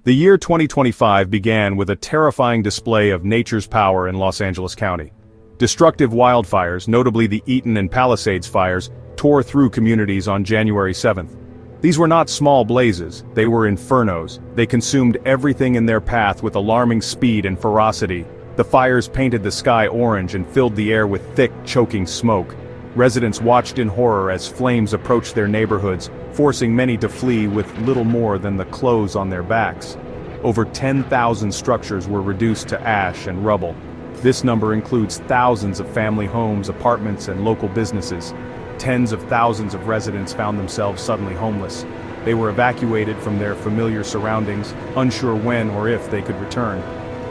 The year 2025 began with a terrifying display of nature's power in Los Angeles County. Destructive wildfires, notably the Eaton and Palisades fires, tore through communities on January 7th. These were not small blazes, they were infernos. They consumed everything in their path with alarming speed and ferocity. The fires painted the sky orange and filled the air with thick, choking smoke. Residents watched in horror as flames approached their neighborhoods, forcing many to flee with little more than the clothes on their backs. Over 10,000 structures were reduced to ash and rubble. This number includes thousands of family homes, apartments, and local businesses. Tens of thousands of residents found themselves suddenly homeless. They were evacuated from their familiar surroundings, unsure when or if they could return.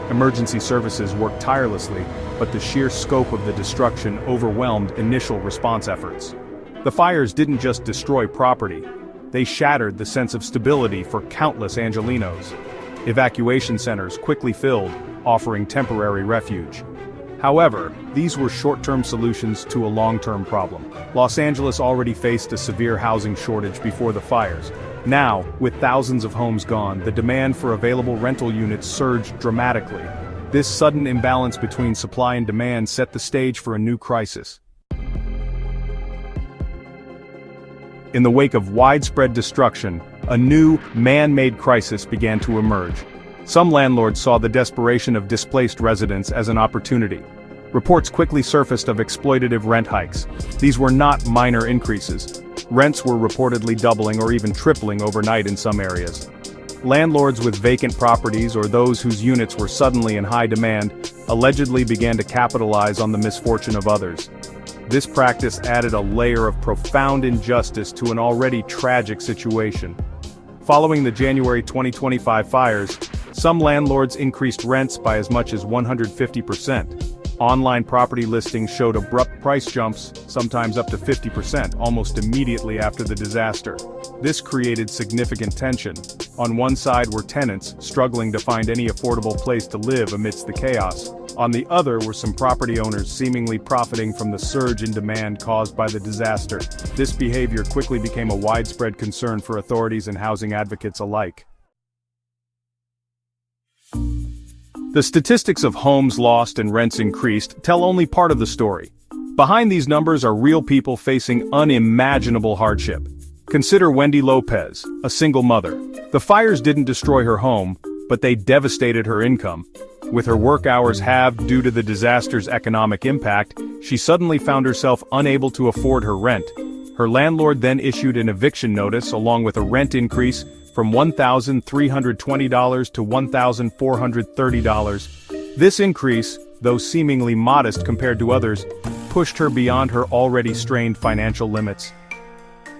Emergency services worked tirelessly, but the sheer scope of the destruction overwhelmed initial response efforts. The fires didn't just destroy property, they shattered the sense of stability for countless Angelenos. Evacuation centers quickly filled, offering temporary refuge. However, these were short-term solutions to a long-term problem. Los Angeles already faced a severe housing shortage before the fires. Now, with thousands of homes gone, the demand for available rental units surged dramatically. This sudden imbalance between supply and demand set the stage for a new crisis. In the wake of widespread destruction, a new, man-made crisis began to emerge. Some landlords saw the desperation of displaced residents as an opportunity. Reports quickly surfaced of exploitative rent hikes. These were not minor increases. Rents were reportedly doubling or even tripling overnight in some areas. Landlords with vacant properties or those whose units were suddenly in high demand allegedly began to capitalize on the misfortune of others. This practice added a layer of profound injustice to an already tragic situation. Following the January 2025 fires, some landlords increased rents by as much as 150%. Online property listings showed abrupt price jumps, sometimes up to 50%, almost immediately after the disaster. This created significant tension. On one side were tenants, struggling to find any affordable place to live amidst the chaos. On the other were some property owners seemingly profiting from the surge in demand caused by the disaster. This behavior quickly became a widespread concern for authorities and housing advocates alike. The statistics of homes lost and rents increased tell only part of the story. Behind these numbers are real people facing unimaginable hardship. Consider Wendy Lopez, a single mother. The fires didn't destroy her home, but they devastated her income. With her work hours halved due to the disaster's economic impact, she suddenly found herself unable to afford her rent. Her landlord then issued an eviction notice along with a rent increase from $1,320 to $1,430. This increase, though seemingly modest compared to others, pushed her beyond her already strained financial limits.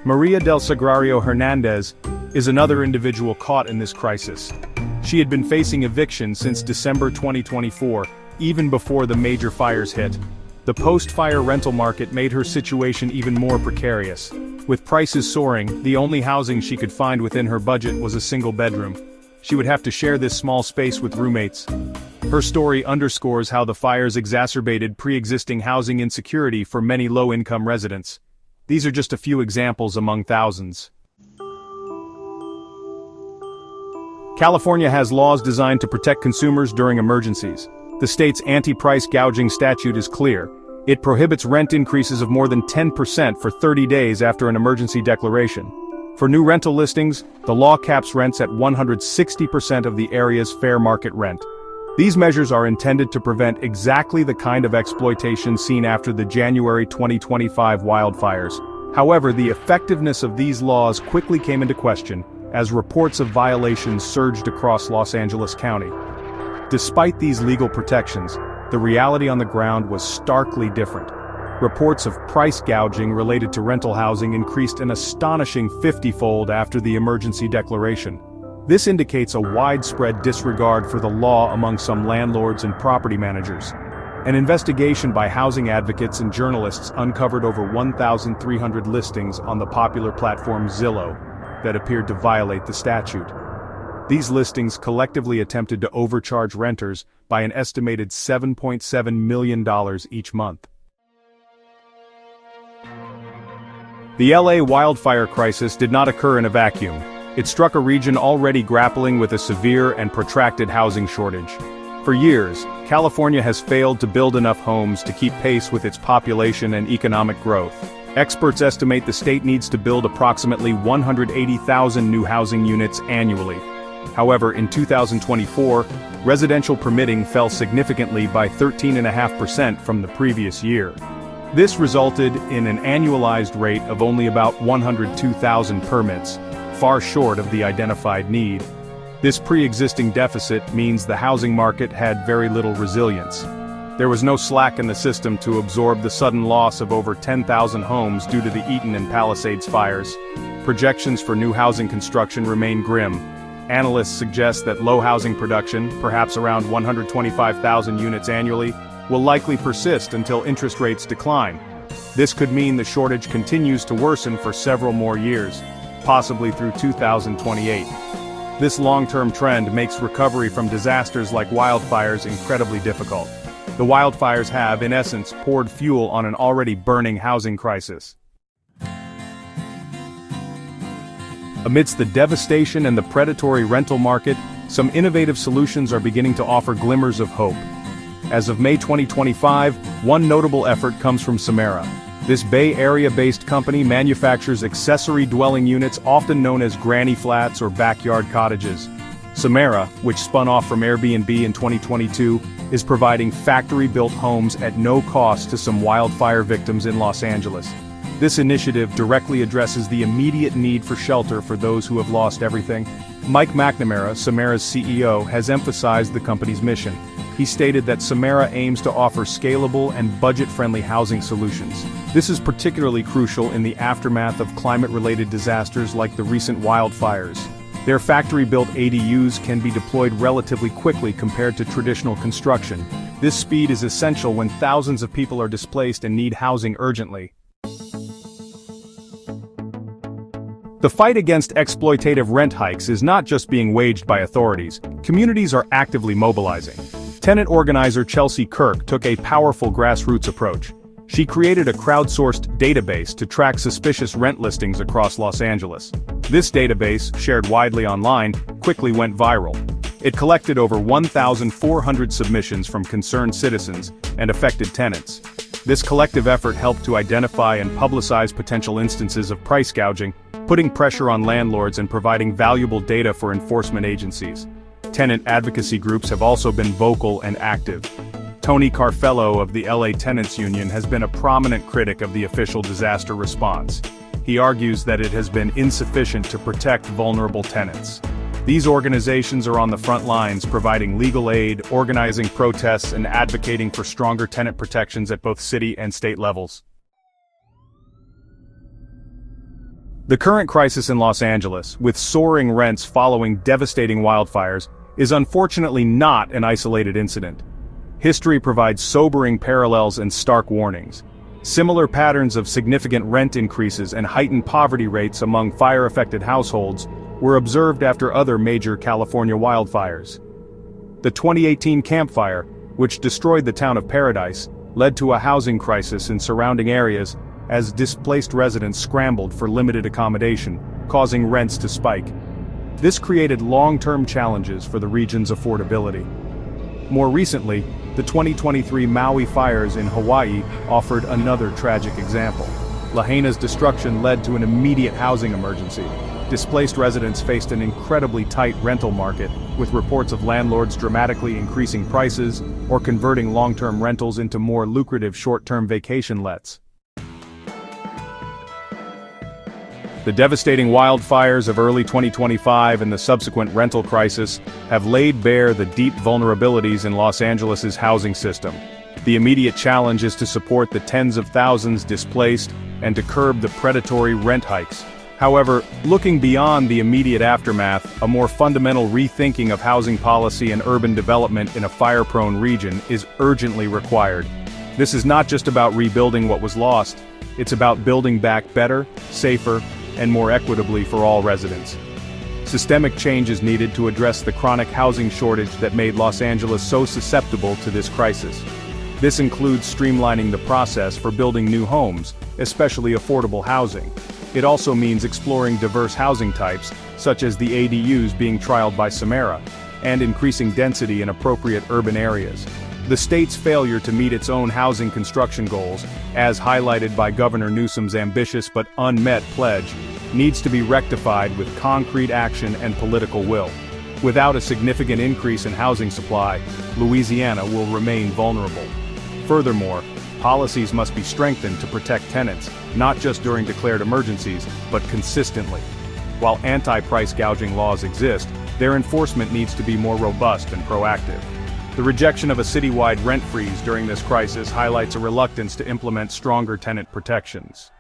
Maria del Sagrario Hernandez is another individual caught in this crisis. She had been facing eviction since December 2024, even before the major fires hit. The post-fire rental market made her situation even more precarious. With prices soaring, the only housing she could find within her budget was a single bedroom. She would have to share this small space with roommates. Her story underscores how the fires exacerbated pre-existing housing insecurity for many low-income residents. These are just a few examples among thousands. California has laws designed to protect consumers during emergencies. The state's anti-price gouging statute is clear. It prohibits rent increases of more than 10% for 30 days after an emergency declaration. For new rental listings, the law caps rents at 160% of the area's fair market rent. These measures are intended to prevent exactly the kind of exploitation seen after the January 2025 wildfires. However, the effectiveness of these laws quickly came into question, as reports of violations surged across Los Angeles County. Despite these legal protections, the reality on the ground was starkly different. Reports of price gouging related to rental housing increased an astonishing 50-fold after the emergency declaration. This indicates a widespread disregard for the law among some landlords and property managers. An investigation by housing advocates and journalists uncovered over 1,300 listings on the popular platform Zillow that appeared to violate the statute. These listings collectively attempted to overcharge renters by an estimated $7.7 million each month. The LA wildfire crisis did not occur in a vacuum. It struck a region already grappling with a severe and protracted housing shortage. For years, California has failed to build enough homes to keep pace with its population and economic growth. Experts estimate the state needs to build approximately 180,000 new housing units annually. However, in 2024, residential permitting fell significantly by 13.5% from the previous year. This resulted in an annualized rate of only about 102,000 permits, far short of the identified need. This pre-existing deficit means the housing market had very little resilience. There was no slack in the system to absorb the sudden loss of over 10,000 homes due to the Eaton and Palisades fires. Projections for new housing construction remain grim. Analysts suggest that low housing production, perhaps around 125,000 units annually, will likely persist until interest rates decline. This could mean the shortage continues to worsen for several more years, possibly through 2028. This long-term trend makes recovery from disasters like wildfires incredibly difficult. The wildfires have, in essence, poured fuel on an already burning housing crisis. Amidst the devastation and the predatory rental market, some innovative solutions are beginning to offer glimmers of hope. As of May 2025, one notable effort comes from Samara. This Bay Area-based company manufactures accessory dwelling units often known as granny flats or backyard cottages. Samara, which spun off from Airbnb in 2022, is providing factory-built homes at no cost to some wildfire victims in Los Angeles. This initiative directly addresses the immediate need for shelter for those who have lost everything. Mike McNamara, Samara's CEO, has emphasized the company's mission. He stated that Samara aims to offer scalable and budget-friendly housing solutions. This is particularly crucial in the aftermath of climate-related disasters like the recent wildfires. Their factory-built ADUs can be deployed relatively quickly compared to traditional construction. This speed is essential when thousands of people are displaced and need housing urgently. The fight against exploitative rent hikes is not just being waged by authorities. Communities are actively mobilizing. Tenant organizer Chelsea Kirk took a powerful grassroots approach. She created a crowdsourced database to track suspicious rent listings across Los Angeles. This database, shared widely online, quickly went viral. It collected over 1,400 submissions from concerned citizens and affected tenants. This collective effort helped to identify and publicize potential instances of price gouging, putting pressure on landlords and providing valuable data for enforcement agencies. Tenant advocacy groups have also been vocal and active. Tony Carfello of the LA Tenants Union has been a prominent critic of the official disaster response. He argues that it has been insufficient to protect vulnerable tenants. These organizations are on the front lines providing legal aid, organizing protests, and advocating for stronger tenant protections at both city and state levels. The current crisis in Los Angeles, with soaring rents following devastating wildfires, is unfortunately not an isolated incident. History provides sobering parallels and stark warnings. Similar patterns of significant rent increases and heightened poverty rates among fire-affected households were observed after other major California wildfires. The 2018 Camp Fire, which destroyed the town of Paradise, led to a housing crisis in surrounding areas as displaced residents scrambled for limited accommodation, causing rents to spike. This created long-term challenges for the region's affordability. More recently, the 2023 Maui fires in Hawaii offered another tragic example. Lahaina's destruction led to an immediate housing emergency. Displaced residents faced an incredibly tight rental market, with reports of landlords dramatically increasing prices or converting long-term rentals into more lucrative short-term vacation lets. The devastating wildfires of early 2025 and the subsequent rental crisis have laid bare the deep vulnerabilities in Los Angeles' housing system. The immediate challenge is to support the tens of thousands displaced and to curb the predatory rent hikes. However, looking beyond the immediate aftermath, a more fundamental rethinking of housing policy and urban development in a fire-prone region is urgently required. This is not just about rebuilding what was lost, it's about building back better, safer, and more equitably for all residents. Systemic change is needed to address the chronic housing shortage that made Los Angeles so susceptible to this crisis. This includes streamlining the process for building new homes, especially affordable housing. It also means exploring diverse housing types, such as the ADUs being trialed by Samara, and increasing density in appropriate urban areas. The state's failure to meet its own housing construction goals, as highlighted by Governor Newsom's ambitious but unmet pledge, needs to be rectified with concrete action and political will. Without a significant increase in housing supply, Louisiana will remain vulnerable. Furthermore, policies must be strengthened to protect tenants, not just during declared emergencies, but consistently. While anti-price gouging laws exist, their enforcement needs to be more robust and proactive. The rejection of a citywide rent freeze during this crisis highlights a reluctance to implement stronger tenant protections.